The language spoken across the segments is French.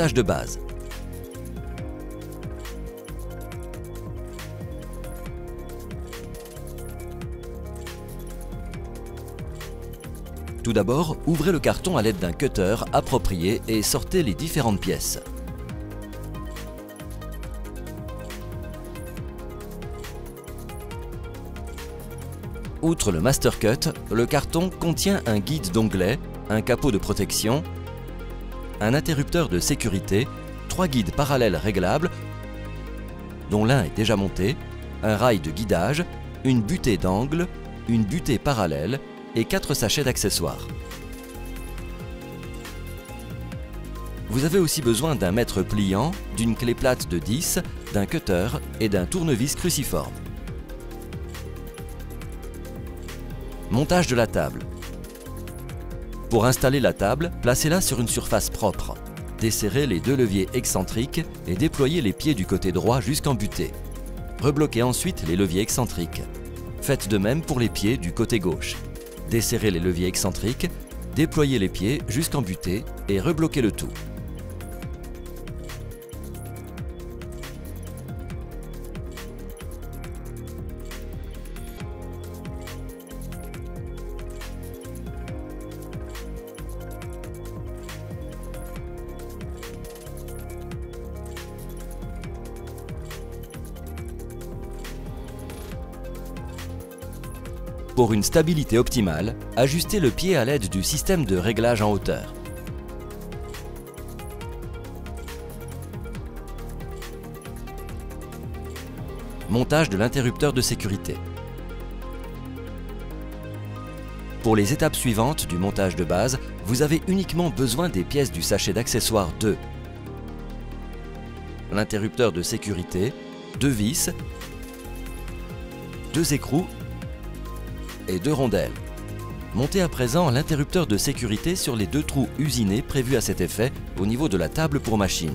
montage de base. Tout d'abord, ouvrez le carton à l'aide d'un cutter approprié et sortez les différentes pièces. Outre le Master Cut, le carton contient un guide d'onglet, un capot de protection, un interrupteur de sécurité, 3 guides parallèles réglables, dont l'un est déjà monté, un rail de guidage, une butée d'angle, une butée parallèle et 4 sachets d'accessoires. Vous avez aussi besoin d'un mètre pliant, d'une clé plate de 10, d'un cutter et d'un tournevis cruciforme. Montage de la table. Pour installer la table, placez-la sur une surface propre. Desserrez les 2 leviers excentriques et déployez les pieds du côté droit jusqu'en butée. Rebloquez ensuite les leviers excentriques. Faites de même pour les pieds du côté gauche. Desserrez les leviers excentriques, déployez les pieds jusqu'en butée et rebloquez le tout. Pour une stabilité optimale, ajustez le pied à l'aide du système de réglage en hauteur. Montage de l'interrupteur de sécurité. Pour les étapes suivantes du montage de base, vous avez uniquement besoin des pièces du sachet d'accessoires 2. L'interrupteur de sécurité, 2 vis, 2 écrous et 2 rondelles. Montez à présent l'interrupteur de sécurité sur les 2 trous usinés prévus à cet effet au niveau de la table pour machine.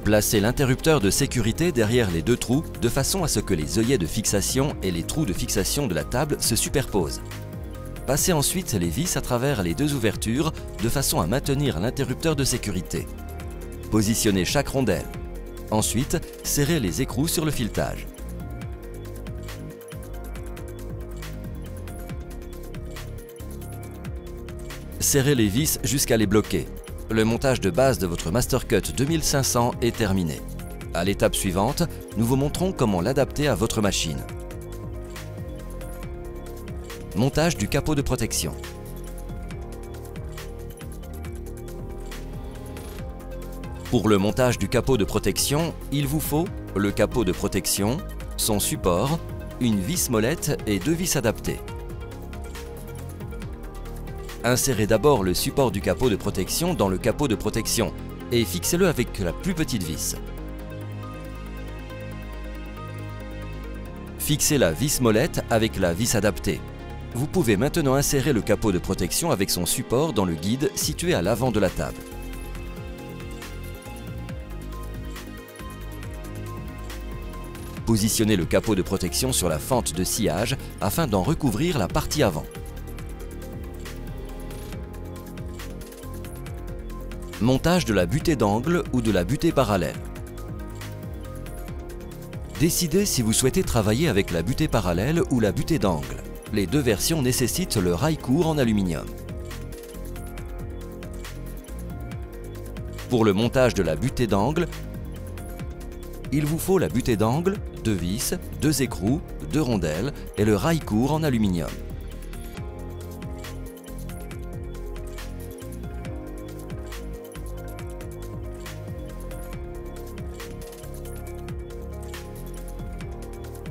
Placez l'interrupteur de sécurité derrière les 2 trous de façon à ce que les œillets de fixation et les trous de fixation de la table se superposent. Passez ensuite les vis à travers les 2 ouvertures de façon à maintenir l'interrupteur de sécurité. Positionnez chaque rondelle. Ensuite, serrez les écrous sur le filetage. Serrez les vis jusqu'à les bloquer. Le montage de base de votre Master Cut 2500 est terminé. À l'étape suivante, nous vous montrons comment l'adapter à votre machine. Montage du capot de protection. Pour le montage du capot de protection, il vous faut le capot de protection, son support, une vis molette et 2 vis adaptées. Insérez d'abord le support du capot de protection dans le capot de protection et fixez-le avec la plus petite vis. Fixez la vis molette avec la vis adaptée. Vous pouvez maintenant insérer le capot de protection avec son support dans le guide situé à l'avant de la table. Positionnez le capot de protection sur la fente de sciage afin d'en recouvrir la partie avant. Montage de la butée d'angle ou de la butée parallèle. Décidez si vous souhaitez travailler avec la butée parallèle ou la butée d'angle. Les 2 versions nécessitent le rail court en aluminium. Pour le montage de la butée d'angle, il vous faut la butée d'angle, 2 vis, 2 écrous, 2 rondelles et le rail court en aluminium.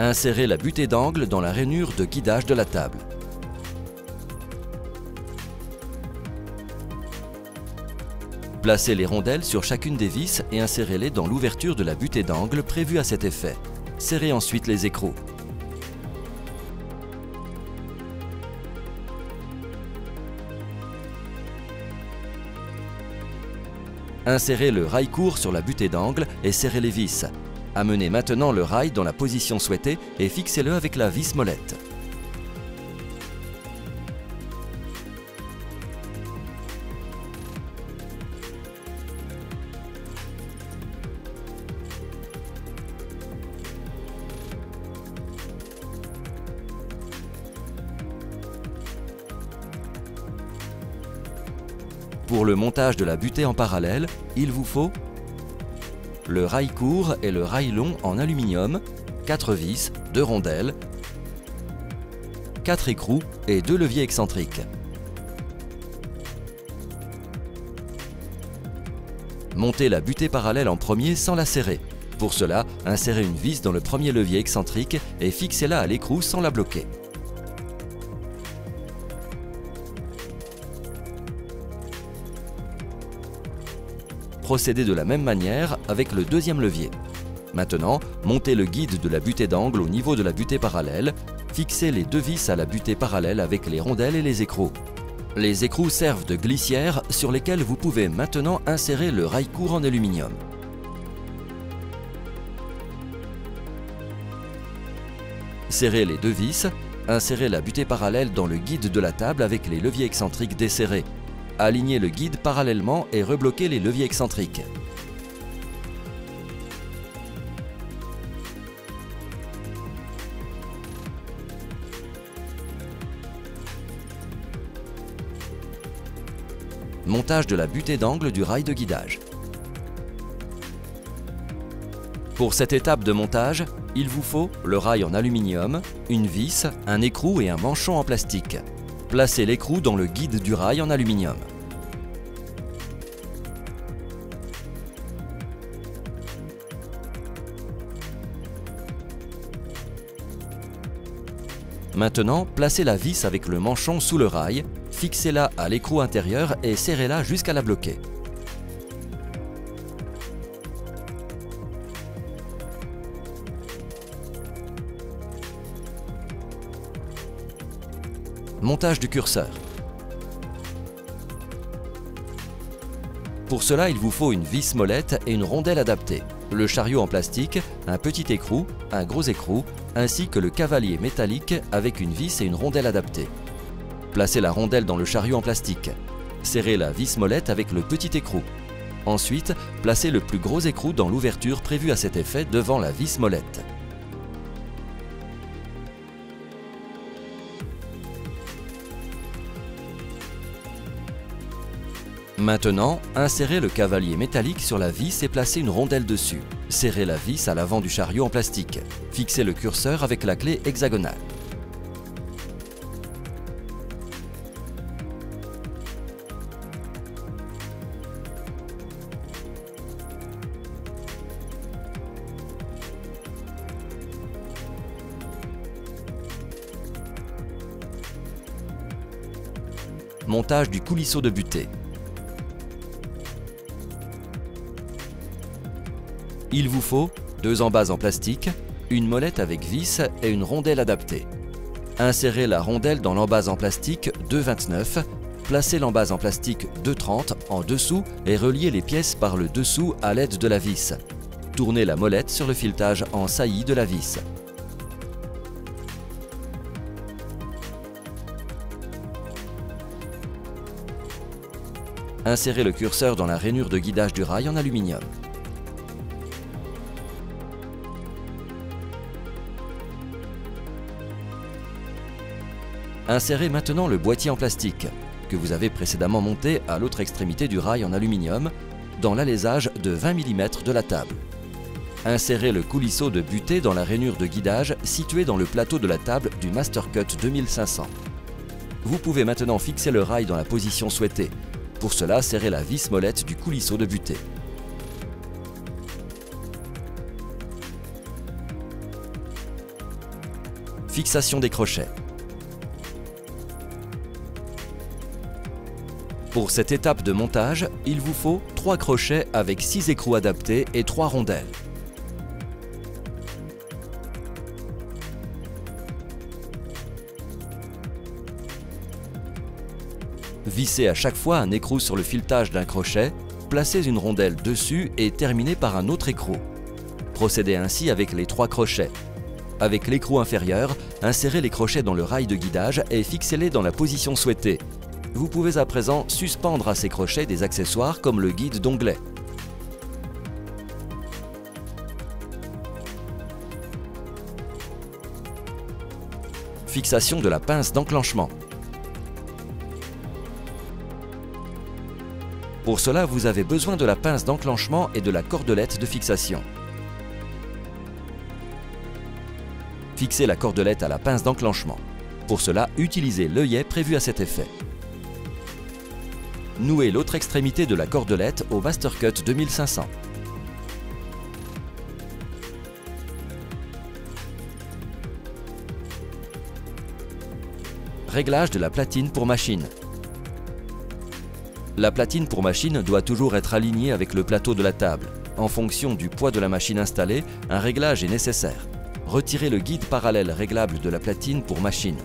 Insérez la butée d'angle dans la rainure de guidage de la table. Placez les rondelles sur chacune des vis et insérez-les dans l'ouverture de la butée d'angle prévue à cet effet. Serrez ensuite les écrous. Insérez le rail court sur la butée d'angle et serrez les vis. Amenez maintenant le rail dans la position souhaitée et fixez-le avec la vis molette. Pour le montage de la butée en parallèle, il vous faut le rail court et le rail long en aluminium, 4 vis, 2 rondelles, 4 écrous et 2 leviers excentriques. Montez la butée parallèle en premier sans la serrer. Pour cela, insérez une vis dans le premier levier excentrique et fixez-la à l'écrou sans la bloquer. Procédez de la même manière avec le deuxième levier. Maintenant, montez le guide de la butée d'angle au niveau de la butée parallèle. Fixez les 2 vis à la butée parallèle avec les rondelles et les écrous. Les écrous servent de glissières sur lesquelles vous pouvez maintenant insérer le rail court en aluminium. Serrez les 2 vis, insérez la butée parallèle dans le guide de la table avec les leviers excentriques desserrés. Alignez le guide parallèlement et rebloquez les leviers excentriques. Montage de la butée d'angle du rail de guidage. Pour cette étape de montage, il vous faut le rail en aluminium, une vis, un écrou et un manchon en plastique. Placez l'écrou dans le guide du rail en aluminium. Maintenant, placez la vis avec le manchon sous le rail, fixez-la à l'écrou intérieur et serrez-la jusqu'à la bloquer. Montage du curseur. Pour cela, il vous faut une vis molette et une rondelle adaptée, le chariot en plastique, un petit écrou, un gros écrou, ainsi que le cavalier métallique avec une vis et une rondelle adaptée. Placez la rondelle dans le chariot en plastique. Serrez la vis molette avec le petit écrou. Ensuite, placez le plus gros écrou dans l'ouverture prévue à cet effet devant la vis molette. Maintenant, insérez le cavalier métallique sur la vis et placez une rondelle dessus. Serrez la vis à l'avant du chariot en plastique. Fixez le curseur avec la clé hexagonale. Montage du coulisseau de butée. Il vous faut 2 embases en plastique, une molette avec vis et une rondelle adaptée. Insérez la rondelle dans l'embase en plastique 2,29, placez l'embase en plastique 2,30 en dessous et reliez les pièces par le dessous à l'aide de la vis. Tournez la molette sur le filetage en saillie de la vis. Insérez le curseur dans la rainure de guidage du rail en aluminium. Insérez maintenant le boîtier en plastique, que vous avez précédemment monté à l'autre extrémité du rail en aluminium, dans l'alésage de 20 mm de la table. Insérez le coulisseau de butée dans la rainure de guidage située dans le plateau de la table du Mastercut 2500. Vous pouvez maintenant fixer le rail dans la position souhaitée. Pour cela, serrez la vis molette du coulisseau de butée. Fixation des crochets. Pour cette étape de montage, il vous faut 3 crochets avec 6 écrous adaptés et 3 rondelles. Vissez à chaque fois un écrou sur le filetage d'un crochet, placez une rondelle dessus et terminez par un autre écrou. Procédez ainsi avec les 3 crochets. Avec l'écrou inférieur, insérez les crochets dans le rail de guidage et fixez-les dans la position souhaitée. Vous pouvez à présent suspendre à ces crochets des accessoires comme le guide d'onglet. Fixation de la pince d'enclenchement. Pour cela, vous avez besoin de la pince d'enclenchement et de la cordelette de fixation. Fixez la cordelette à la pince d'enclenchement. Pour cela, utilisez l'œillet prévu à cet effet. Nouez l'autre extrémité de la cordelette au Mastercut 2500. Réglage de la platine pour machine. La platine pour machine doit toujours être alignée avec le plateau de la table. En fonction du poids de la machine installée, un réglage est nécessaire. Retirez le guide parallèle réglable de la platine pour machine.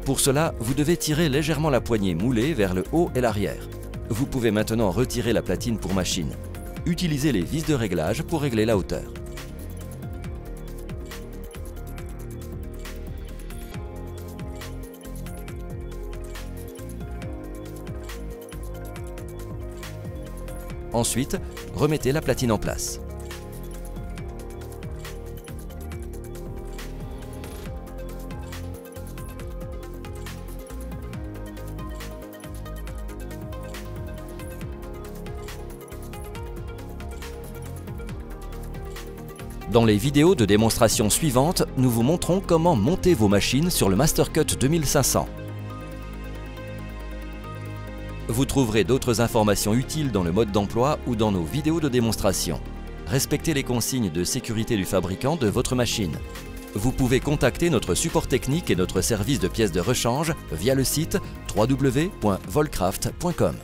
Pour cela, vous devez tirer légèrement la poignée moulée vers le haut et l'arrière. Vous pouvez maintenant retirer la platine pour machine. Utilisez les vis de réglage pour régler la hauteur. Ensuite, remettez la platine en place. Dans les vidéos de démonstration suivantes, nous vous montrons comment monter vos machines sur le Mastercut 2500. Vous trouverez d'autres informations utiles dans le mode d'emploi ou dans nos vidéos de démonstration. Respectez les consignes de sécurité du fabricant de votre machine. Vous pouvez contacter notre support technique et notre service de pièces de rechange via le site www.volcraft.com.